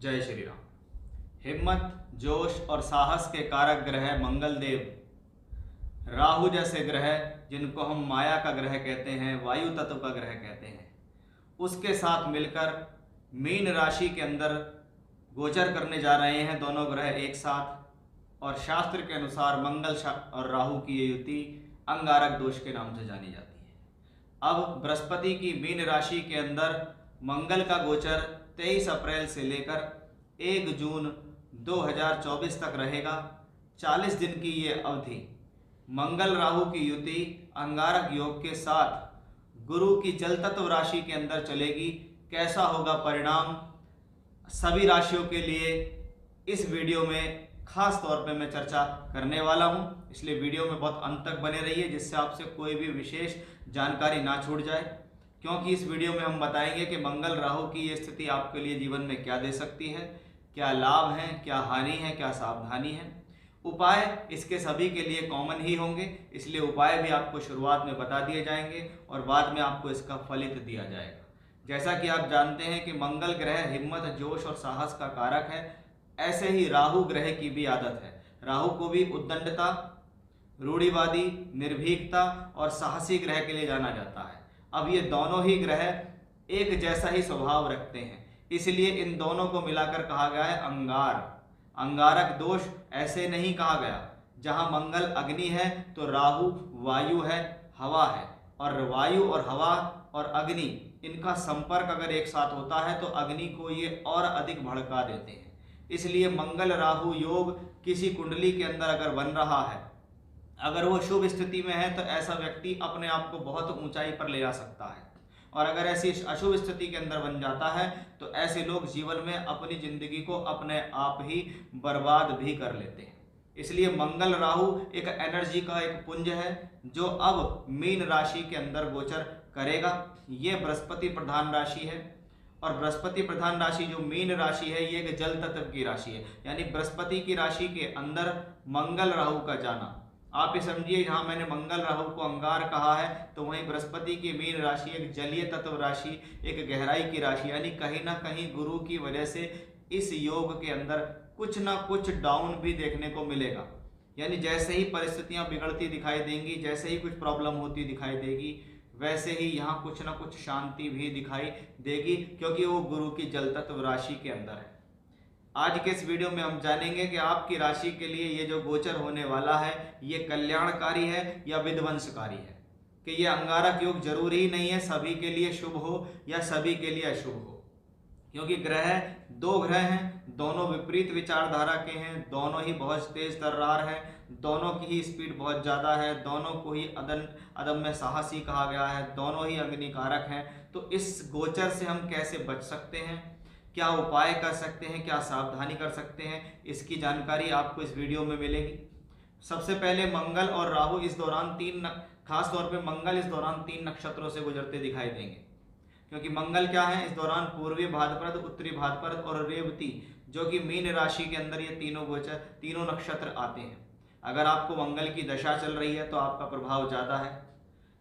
जय श्री राम। हिम्मत, जोश और साहस के कारक ग्रह मंगल देव राहु जैसे ग्रह, जिनको हम माया का ग्रह कहते हैं, वायु तत्व का ग्रह कहते हैं, उसके साथ मिलकर मीन राशि के अंदर गोचर करने जा रहे हैं दोनों ग्रह एक साथ। और शास्त्र के अनुसार मंगल और राहु की ये युति अंगारक दोष के नाम से जानी जाती है। अब बृहस्पति की मीन राशि के अंदर मंगल का गोचर 23 अप्रैल से लेकर 1 जून 2024 तक रहेगा। 40 दिन की ये अवधि मंगल राहु की युति अंगारक योग के साथ गुरु की जल तत्व राशि के अंदर चलेगी। कैसा होगा परिणाम सभी राशियों के लिए इस वीडियो में खास तौर पे मैं चर्चा करने वाला हूं, इसलिए वीडियो में बहुत अंत तक बने रहिए, जिससे आपसे कोई भी विशेष जानकारी ना छूट जाए। क्योंकि इस वीडियो में हम बताएंगे कि मंगल राहु की ये स्थिति आपके लिए जीवन में क्या दे सकती है, क्या लाभ हैं, क्या हानि है, क्या सावधानी है। उपाय इसके सभी के लिए कॉमन ही होंगे, इसलिए उपाय भी आपको शुरुआत में बता दिए जाएंगे और बाद में आपको इसका फलित दिया जाएगा। जैसा कि आप जानते हैं कि मंगल ग्रह हिम्मत, जोश और साहस का कारक है, ऐसे ही राहु ग्रह की भी आदत है। राहु को भी उद्दंडता, रूढ़िवादी, निर्भीकता और साहसी ग्रह के लिए जाना जाता है। अब ये दोनों ही ग्रह एक जैसा ही स्वभाव रखते हैं, इसलिए इन दोनों को मिलाकर कहा गया है अंगार। अंगारक दोष ऐसे नहीं कहा गया। जहां मंगल अग्नि है तो राहु वायु है, हवा है, और वायु और हवा और अग्नि इनका संपर्क अगर एक साथ होता है तो अग्नि को ये और अधिक भड़का देते हैं। इसलिए मंगल राहु योग किसी कुंडली के अंदर अगर बन रहा है, अगर वो शुभ स्थिति में है, तो ऐसा व्यक्ति अपने आप को बहुत ऊंचाई पर ले जा सकता है। और अगर ऐसी अशुभ स्थिति के अंदर बन जाता है तो ऐसे लोग जीवन में अपनी जिंदगी को अपने आप ही बर्बाद भी कर लेते हैं। इसलिए मंगल राहु एक एनर्जी का एक पुंज है जो अब मीन राशि के अंदर गोचर करेगा। ये बृहस्पति प्रधान राशि है, और बृहस्पति प्रधान राशि जो मीन राशि है ये एक जल तत्व की राशि है। यानी बृहस्पति की राशि के अंदर मंगल राहु का जाना, आप ये समझिए, जहां मैंने मंगल राहु को अंगार कहा है तो वहीं बृहस्पति की मीन राशि एक जलीय तत्व राशि, एक गहराई की राशि, यानी कहीं ना कहीं गुरु की वजह से इस योग के अंदर कुछ ना कुछ डाउन भी देखने को मिलेगा। यानी जैसे ही परिस्थितियां बिगड़ती दिखाई देंगी, जैसे ही कुछ प्रॉब्लम होती दिखाई देगी, वैसे ही यहाँ कुछ ना कुछ शांति भी दिखाई देगी, क्योंकि वो गुरु की जल तत्व राशि के अंदर है। आज के इस वीडियो में हम जानेंगे कि आपकी राशि के लिए ये जो गोचर होने वाला है ये कल्याणकारी है या विध्वंसकारी है। कि ये अंगारक योग जरूरी ही नहीं है सभी के लिए शुभ हो या सभी के लिए अशुभ हो, क्योंकि ग्रह दो ग्रह हैं, दोनों विपरीत विचारधारा के हैं, दोनों ही बहुत तेज तर्रार हैं, दोनों की ही स्पीड बहुत ज़्यादा है, दोनों को ही अदम्य साहसी कहा गया है, दोनों ही अग्निकारक हैं। तो इस गोचर से हम कैसे बच सकते हैं, क्या उपाय कर सकते हैं, क्या सावधानी कर सकते हैं, इसकी जानकारी आपको इस वीडियो में मिलेगी। सबसे पहले मंगल और राहु इस दौरान खास तौर पे मंगल इस दौरान 3 नक्षत्रों से गुजरते दिखाई देंगे। क्योंकि मंगल क्या है, इस दौरान पूर्वी भाद्रपद, उत्तरी भाद्रपद और रेवती, जो कि मीन राशि के अंदर ये तीनों नक्षत्र आते हैं। अगर आपको मंगल की दशा चल रही है तो आपका प्रभाव ज़्यादा है,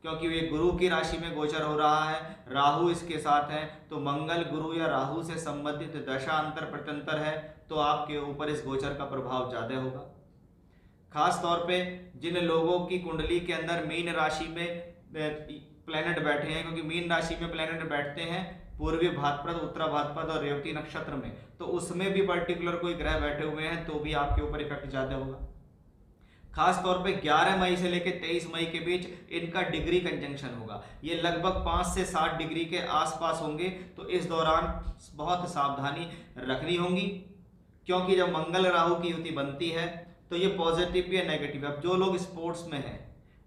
क्योंकि वे गुरु की राशि में गोचर हो रहा है, राहु इसके साथ है, तो मंगल गुरु या राहु से संबंधित दशा अंतर प्रत्यंतर है, तो आपके ऊपर इस गोचर का प्रभाव ज़्यादा होगा। खास तौर पे जिन लोगों की कुंडली के अंदर मीन राशि में प्लैनेट बैठे हैं, क्योंकि मीन राशि में प्लैनेट बैठते हैं पूर्वी भाद्रपद, उत्तरा भाद्रपद और रेवती नक्षत्र में, तो उसमें भी पर्टिकुलर कोई ग्रह बैठे हुए हैं तो भी आपके ऊपर इफेक्ट ज़्यादा होगा। खास तौर पे 11 मई से लेकर 23 मई के बीच इनका डिग्री कंजंक्शन होगा। ये लगभग 5 से 7 डिग्री के आसपास होंगे, तो इस दौरान बहुत सावधानी रखनी होगी, क्योंकि जब मंगल राहु की युति बनती है तो ये पॉजिटिव या नेगेटिव। अब जो लोग स्पोर्ट्स में हैं,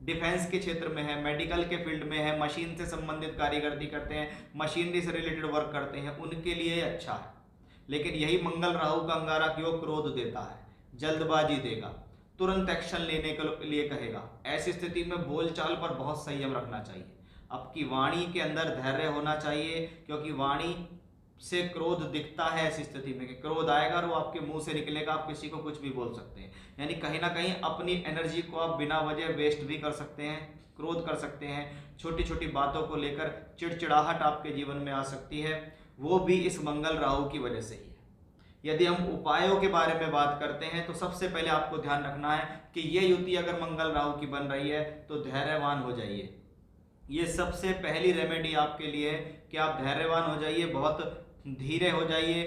डिफेंस के क्षेत्र में है, मेडिकल के फील्ड में है, मशीन से संबंधित कारीगर्दी करते हैं, मशीनरी से रिलेटेड वर्क करते हैं, उनके लिए अच्छा है। लेकिन यही मंगल राहु का अंगारक योग क्रोध देता है, जल्दबाजी देगा, तुरंत एक्शन लेने के लिए कहेगा। ऐसी स्थिति में बोलचाल पर बहुत संयम रखना चाहिए। आपकी वाणी के अंदर धैर्य होना चाहिए, क्योंकि वाणी से क्रोध दिखता है ऐसी स्थिति में कि क्रोध आएगा और वो आपके मुंह से निकलेगा, आप किसी को कुछ भी बोल सकते हैं। यानी कहीं ना कहीं अपनी एनर्जी को आप बिना वजह वेस्ट भी कर सकते हैं, क्रोध कर सकते हैं, छोटी छोटी बातों को लेकर चिड़चिड़ाहट आपके जीवन में आ सकती है, वो भी इस मंगल राहु की वजह से ही है। यदि हम उपायों के बारे में बात करते हैं तो सबसे पहले आपको ध्यान रखना है कि ये युति अगर मंगल राहु की बन रही है तो धैर्यवान हो जाइए। ये सबसे पहली रेमेडी आपके लिए है कि आप धैर्यवान हो जाइए, बहुत धीरे हो जाइए,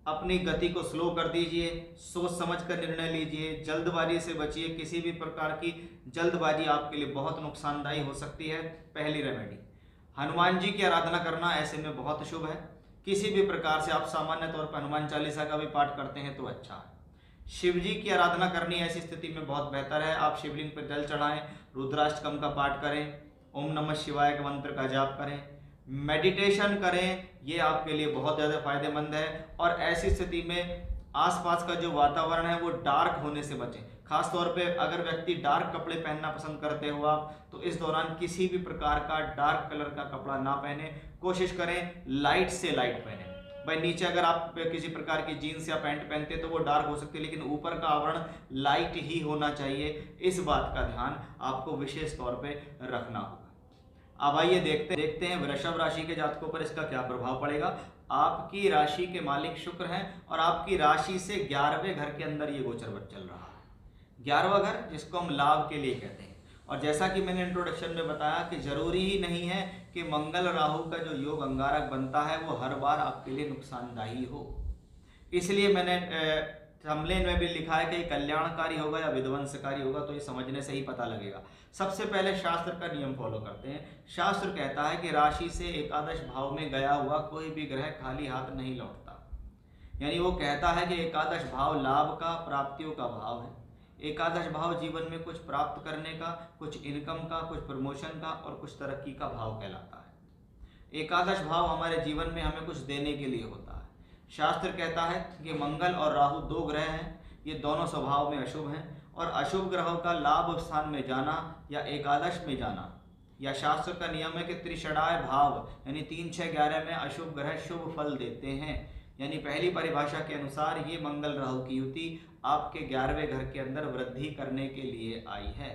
अपनी गति को स्लो कर दीजिए, सोच समझ कर निर्णय लीजिए, जल्दबाजी से बचिए। किसी भी प्रकार की जल्दबाजी आपके लिए बहुत नुकसानदायी हो सकती है। पहली रेमेडी, हनुमान जी की आराधना करना ऐसे में बहुत शुभ है। किसी भी प्रकार से आप सामान्य तौर पर हनुमान चालीसा का भी पाठ करते हैं तो अच्छा है। शिव जी की आराधना करनी ऐसी स्थिति में बहुत बेहतर है। आप शिवलिंग पर जल चढ़ाएं, रुद्राष्टकम का पाठ करें, ओम नमः शिवाय के मंत्र का जाप करें, मेडिटेशन करें, ये आपके लिए बहुत ज़्यादा फायदेमंद है। और ऐसी स्थिति में आसपास का जो वातावरण है वो डार्क होने से बचें। खास तौर पे अगर व्यक्ति डार्क कपड़े पहनना पसंद करते हो आप, तो इस दौरान किसी भी प्रकार का डार्क कलर का कपड़ा ना पहने, कोशिश करें लाइट से लाइट पहने। भाई नीचे अगर आप किसी प्रकार की जीन्स या पैंट पहनते तो वो डार्क हो सकती है, लेकिन ऊपर का आवरण लाइट ही होना चाहिए। इस बात का ध्यान आपको विशेष तौर पे रखना होगा। अब आइए देखते हैं वृषभ राशि के जातकों पर इसका क्या प्रभाव पड़ेगा। आपकी राशि के मालिक शुक्र हैं और आपकी राशि से 11वें घर के अंदर ये गोचर चल रहा है। 11वां घर जिसको हम लाभ के लिए कहते हैं। और जैसा कि मैंने इंट्रोडक्शन में बताया कि जरूरी ही नहीं है कि मंगल राहु का जो योग अंगारक बनता है वो हर बार आपके लिए नुकसानदायी हो। इसलिए मैंने थंबनेल में भी लिखा है कि कल्याणकारी होगा या विध्वंसकारी होगा, तो ये समझने से ही पता लगेगा। सबसे पहले शास्त्र का नियम फॉलो करते हैं। शास्त्र कहता है कि राशि से एकादश भाव में गया हुआ कोई भी ग्रह खाली हाथ नहीं लौटता। यानी वो कहता है कि एकादश भाव लाभ का, प्राप्तियों का भाव है। एकादश भाव जीवन में कुछ प्राप्त करने का, कुछ इनकम का, कुछ प्रमोशन का और कुछ तरक्की का भाव कहलाता है। एकादश भाव हमारे जीवन में हमें कुछ देने के लिए होता है। शास्त्र कहता है कि मंगल और राहु दो ग्रह हैं, ये दोनों स्वभाव में अशुभ हैं और अशुभ ग्रहों का लाभ स्थान में जाना या एकादश में जाना, या शास्त्र का नियम है कि त्रिषडाय भाव यानी 3, 6, 11 में अशुभ ग्रह शुभ फल देते हैं। यानी पहली परिभाषा के अनुसार ये मंगल राहु की युति आपके 11वें घर के अंदर वृद्धि करने के लिए आई है।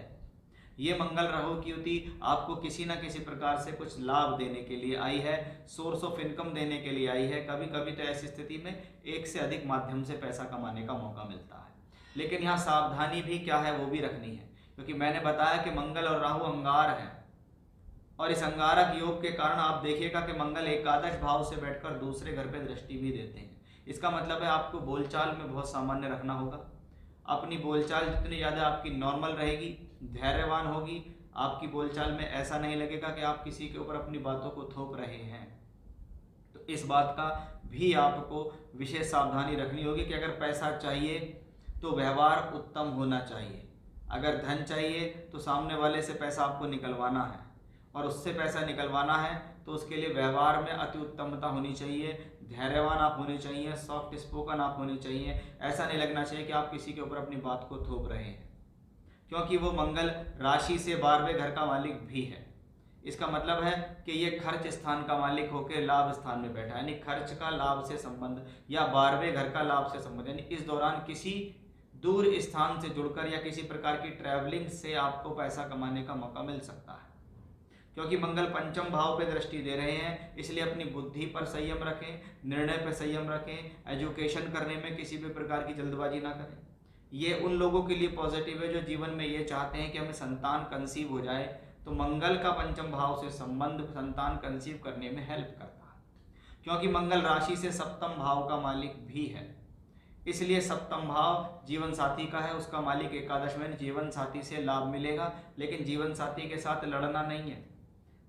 ये मंगल राहु की युति आपको किसी न किसी प्रकार से कुछ लाभ देने के लिए आई है, सोर्स ऑफ इनकम देने के लिए आई है। कभी कभी तो ऐसी स्थिति में एक से अधिक माध्यम से पैसा कमाने का मौका मिलता है। लेकिन यहाँ सावधानी भी क्या है वो भी रखनी है, क्योंकि मैंने बताया कि मंगल और राहु अंगार हैं और इस अंगारक योग के कारण आप देखिएगा कि मंगल एकादश भाव से बैठकर दूसरे घर पे दृष्टि भी देते हैं। इसका मतलब है आपको बोलचाल में बहुत सामान्य रखना होगा। अपनी बोलचाल जितनी ज़्यादा आपकी नॉर्मल रहेगी, धैर्यवान होगी, आपकी बोलचाल में ऐसा नहीं लगेगा कि आप किसी के ऊपर अपनी बातों को थोप रहे हैं। तो इस बात का भी आपको विशेष सावधानी रखनी होगी कि अगर पैसा चाहिए तो व्यवहार उत्तम होना चाहिए। अगर धन चाहिए तो सामने वाले से पैसा आपको निकलवाना है और उससे पैसा निकलवाना है तो उसके लिए व्यवहार में अति उत्तमता होनी चाहिए, धैर्यवान आप होने चाहिए, सॉफ्ट स्पोकन आप होने चाहिए। ऐसा नहीं लगना चाहिए कि आप किसी के ऊपर अपनी बात को थोप रहे हैं, क्योंकि वो मंगल राशि से 12वें घर का मालिक भी है। इसका मतलब है कि ये खर्च स्थान का मालिक होकर लाभ स्थान में बैठा है, यानी खर्च का लाभ से संबंध या 12वें घर का लाभ से संबंध, यानी इस दौरान किसी दूर स्थान से जुड़कर या किसी प्रकार की ट्रैवलिंग से आपको पैसा कमाने का मौका मिल सकता है। क्योंकि मंगल पंचम भाव पे दृष्टि दे रहे हैं, इसलिए अपनी बुद्धि पर संयम रखें, निर्णय पर संयम रखें, एजुकेशन करने में किसी भी प्रकार की जल्दबाजी ना करें। ये उन लोगों के लिए पॉजिटिव है जो जीवन में ये चाहते हैं कि हमें संतान कंसीव हो जाए, तो मंगल का पंचम भाव से संबंध संतान कंसीव करने में हेल्प करता है। क्योंकि मंगल राशि से सप्तम भाव का मालिक भी है, इसलिए सप्तम भाव जीवन साथी का है, उसका मालिक एकादश में, जीवन साथी से लाभ मिलेगा। लेकिन जीवन साथी के साथ लड़ना नहीं है,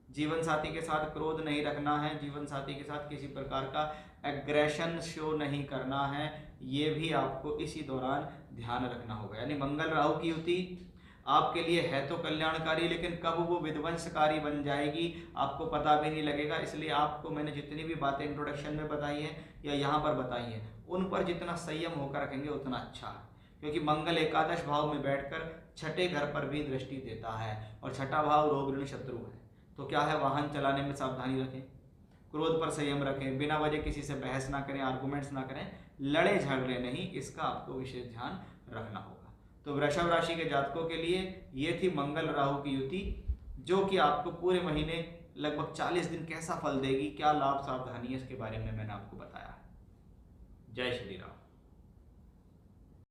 जीवन साथी के साथ क्रोध नहीं रखना है, जीवन साथी के साथ किसी प्रकार का एग्रेशन शो नहीं करना है। ये भी आपको इसी दौरान ध्यान रखना होगा। यानी मंगल राहु की युति आपके लिए है तो कल्याणकारी, लेकिन कब वो विध्वंसकारी बन जाएगी आपको पता भी नहीं लगेगा। इसलिए आपको मैंने जितनी भी बातें इंट्रोडक्शन में बताई हैं या यहाँ पर बताई हैं, उन पर जितना संयम होकर रखेंगे उतना अच्छा है। क्योंकि मंगल एकादश भाव में बैठकर छठे घर पर भी दृष्टि देता है और छठा भाव रोग ऋण शत्रु है। तो क्या है, वाहन चलाने में सावधानी रखें, क्रोध पर संयम रखें, बिना वजह किसी से बहस ना करें, आर्गुमेंट्स ना करें, लड़े झगड़े नहीं, इसका आपको विशेष ध्यान रखना होगा। तो वृषभ राशि के जातकों के लिए ये थी मंगल राहु की युति, जो कि आपको पूरे महीने लगभग 40 दिन कैसा फल देगी, क्या लाभ सावधानी है, इसके बारे में मैंने आपको बताया है। जय श्री राम।